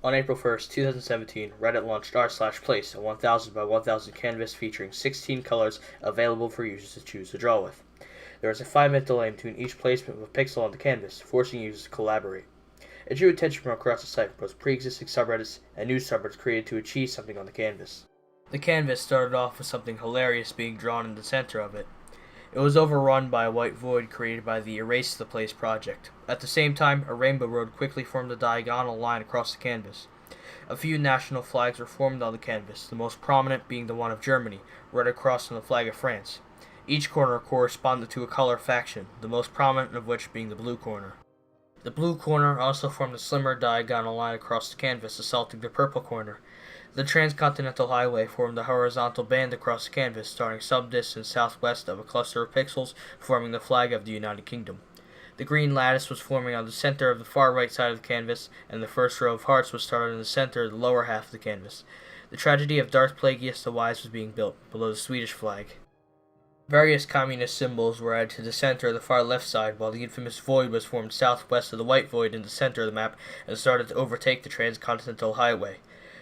On April 1st, 2017, Reddit launched r/place, a 1000 by 1000 canvas featuring 16 colors available for users to choose to draw with. There is a 5-minute delay between each placement of a pixel on the canvas, forcing users to collaborate. It drew attention from across the site, both pre-existing subreddits and new subreddits created to achieve something on the canvas. The canvas started off with something hilarious being drawn in the center of it. It was overrun by a white void created by the Erase the Place project. At the same time, a rainbow road quickly formed a diagonal line across the canvas. A few national flags were formed on the canvas, the most prominent being the one of Germany, right across from the flag of France. Each corner corresponded to a color faction, the most prominent of which being the blue corner. The blue corner also formed a slimmer diagonal line across the canvas, assaulting the purple corner. The transcontinental highway formed a horizontal band across the canvas, starting some distance southwest of a cluster of pixels, forming the flag of the United Kingdom. The green lattice was forming on the center of the far right side of the canvas, and the first row of hearts was started in the center of the lower half of the canvas. The tragedy of Darth Plagueis the Wise was being built, below the Swedish flag. Various communist symbols were added to the center of the far left side, while the infamous void was formed southwest of the white void in the center of the map and started to overtake the transcontinental highway.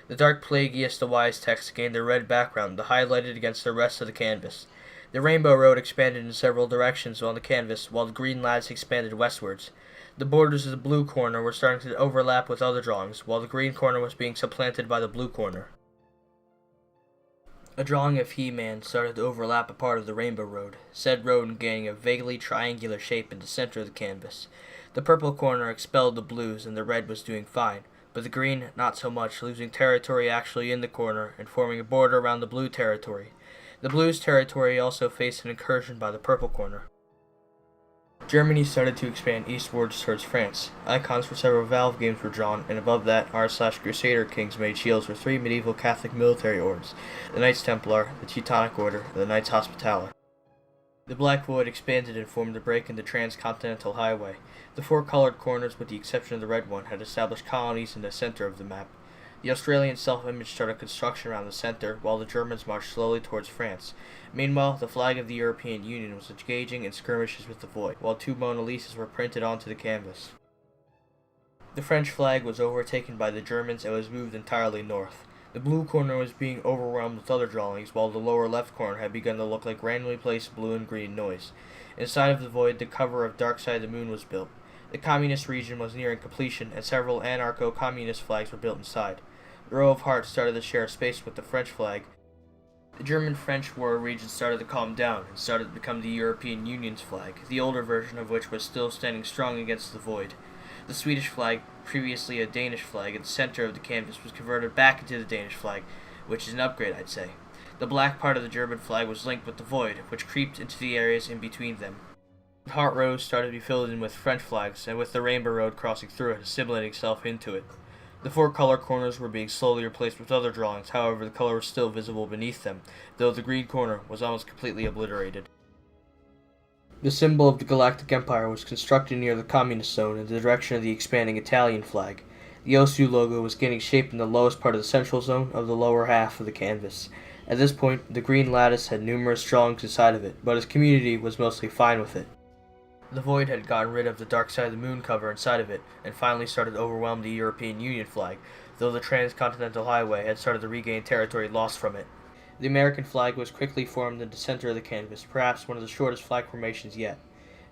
The Dark Plagueis the Wise text gained a red background, highlighted against the rest of the canvas. The rainbow road expanded in several directions on the canvas, while the green lattice expanded westwards. The borders of the blue corner were starting to overlap with other drawings, while the green corner was being supplanted by the blue corner. A drawing of He-Man started to overlap a part of the rainbow road, said road gaining a vaguely triangular shape in the center of the canvas. The purple corner expelled the blues, and the red was doing fine, but the green not so much, losing territory actually in the corner and forming a border around the blue territory. The blues territory also faced an incursion by the purple corner. Germany started to expand eastwards towards France. Icons for several Valve games were drawn, and above that, r/Crusader Kings made shields for 3 medieval Catholic military orders: the Knights Templar, the Teutonic Order, and the Knights Hospitaller. The black void expanded and formed a break in the transcontinental highway. The 4 colored corners, with the exception of the red one, had established colonies in the center of the map. The Australian self-image started construction around the center, while the Germans marched slowly towards France. Meanwhile, the flag of the European Union was engaging in skirmishes with the void, while 2 Mona Lisas were printed onto the canvas. The French flag was overtaken by the Germans and was moved entirely north. The blue corner was being overwhelmed with other drawings, while the lower left corner had begun to look like randomly placed blue and green noise. Inside of the void, the cover of Dark Side of the Moon was built. The communist region was nearing completion, and several anarcho-communist flags were built inside. The row of hearts started to share space with the French flag. The German-French war region started to calm down and started to become the European Union's flag, the older version of which was still standing strong against the void. The Swedish flag, previously a Danish flag at the center of the canvas, was converted back into the Danish flag, which is an upgrade, I'd say. The black part of the German flag was linked with the void, which creeped into the areas in between them. The heart rows started to be filled in with French flags, and with the rainbow road crossing through it, assimilating itself into it. The 4 color corners were being slowly replaced with other drawings, however the color was still visible beneath them, though the green corner was almost completely obliterated. The symbol of the Galactic Empire was constructed near the Communist Zone in the direction of the expanding Italian flag. The OSU logo was gaining shape in the lowest part of the central zone of the lower half of the canvas. At this point, the green lattice had numerous drawings inside of it, but its community was mostly fine with it. The void had gotten rid of the Dark Side of the Moon cover inside of it, and finally started to overwhelm the European Union flag, though the transcontinental highway had started to regain territory lost from it. The American flag was quickly formed in the center of the canvas, perhaps one of the shortest flag formations yet.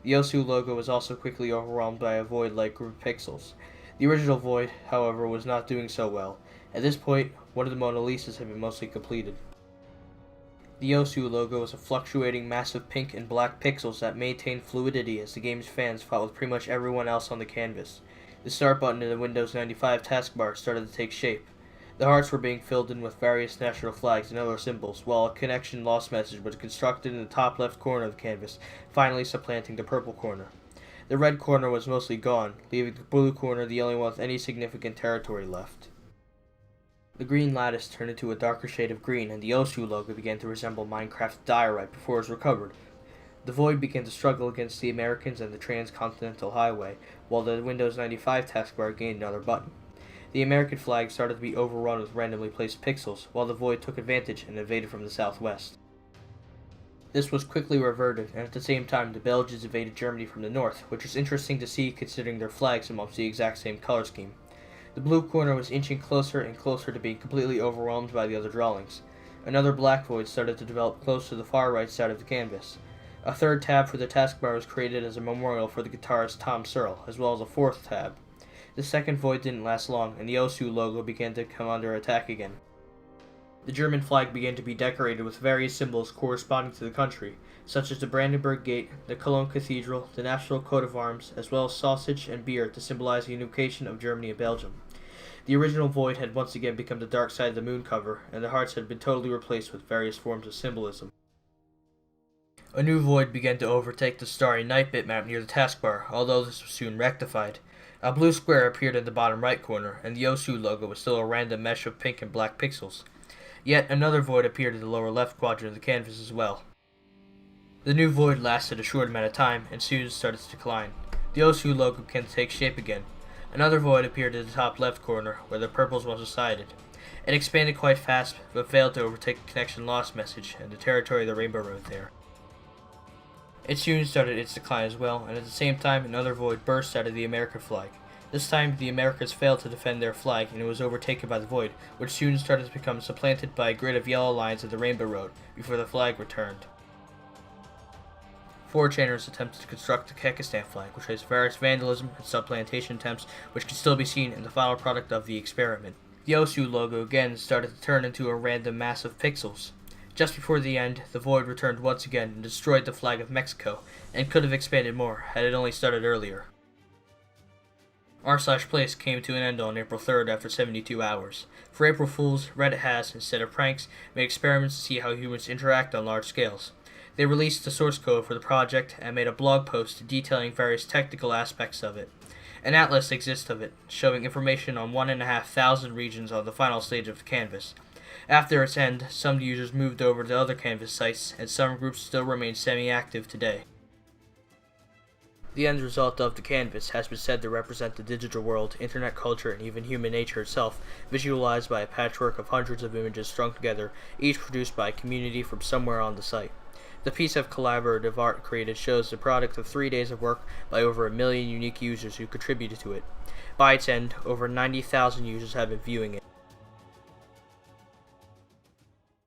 The OSU logo was also quickly overwhelmed by a void-like group of pixels. The original void, however, was not doing so well. At this point, one of the Mona Lisas had been mostly completed. The OSU logo was a fluctuating mass of pink and black pixels that maintained fluidity as the game's fans fought with pretty much everyone else on the canvas. The start button in the Windows 95 taskbar started to take shape. The hearts were being filled in with various national flags and other symbols, while a connection lost message was constructed in the top left corner of the canvas, finally supplanting the purple corner. The red corner was mostly gone, leaving the blue corner the only one with any significant territory left. The green lattice turned into a darker shade of green, and the OSU logo began to resemble Minecraft's diorite before it was recovered. The void began to struggle against the Americans and the transcontinental highway, while the Windows 95 taskbar gained another button. The American flag started to be overrun with randomly placed pixels, while the void took advantage and invaded from the southwest. This was quickly reverted, and at the same time the Belgians invaded Germany from the north, which was interesting to see considering their flags amongst the exact same color scheme. The blue corner was inching closer and closer to being completely overwhelmed by the other drawings. Another black void started to develop close to the far right side of the canvas. A third tab for the taskbar was created as a memorial for the guitarist Tom Searle, as well as a fourth tab. The second void didn't last long, and the OSU logo began to come under attack again. The German flag began to be decorated with various symbols corresponding to the country, such as the Brandenburg Gate, the Cologne Cathedral, the national coat of arms, as well as sausage and beer to symbolize the unification of Germany and Belgium. The original void had once again become the dark side of the moon cover, and the hearts had been totally replaced with various forms of symbolism. A new void began to overtake the Starry Night bitmap near the taskbar, although this was soon rectified. A blue square appeared in the bottom right corner, and the OSU logo was still a random mesh of pink and black pixels. Yet another void appeared in the lower left quadrant of the canvas as well. The new void lasted a short amount of time, and soon started to decline. The OSU logo began to take shape again. Another void appeared in the top left corner, where the purples once resided. It expanded quite fast, but failed to overtake the connection lost message and the territory of the Rainbow Road there. It soon started its decline as well, and at the same time another void burst out of the American flag. This time the Americans failed to defend their flag, and it was overtaken by the void, which soon started to become supplanted by a grid of yellow lines of the Rainbow Road, before the flag returned. 4chaners attempted to construct the Kekistan flag, which has various vandalism and supplantation attempts, which can still be seen in the final product of the experiment. The OSU logo again started to turn into a random mass of pixels. Just before the end, the void returned once again and destroyed the flag of Mexico, and could have expanded more had it only started earlier. r/place came to an end on April 3rd after 72 hours. For April Fools, Reddit has, instead of pranks, made experiments to see how humans interact on large scales. They released the source code for the project and made a blog post detailing various technical aspects of it. An atlas exists of it, showing information on 1,500 regions on the final stage of the canvas. After its end, some users moved over to other canvas sites, and some groups still remain semi-active today. The end result of the canvas has been said to represent the digital world, internet culture, and even human nature itself, visualized by a patchwork of hundreds of images strung together, each produced by a community from somewhere on the site. The piece of collaborative art created shows the product of 3 days of work by over 1 million unique users who contributed to it. By its end, over 90,000 users have been viewing it.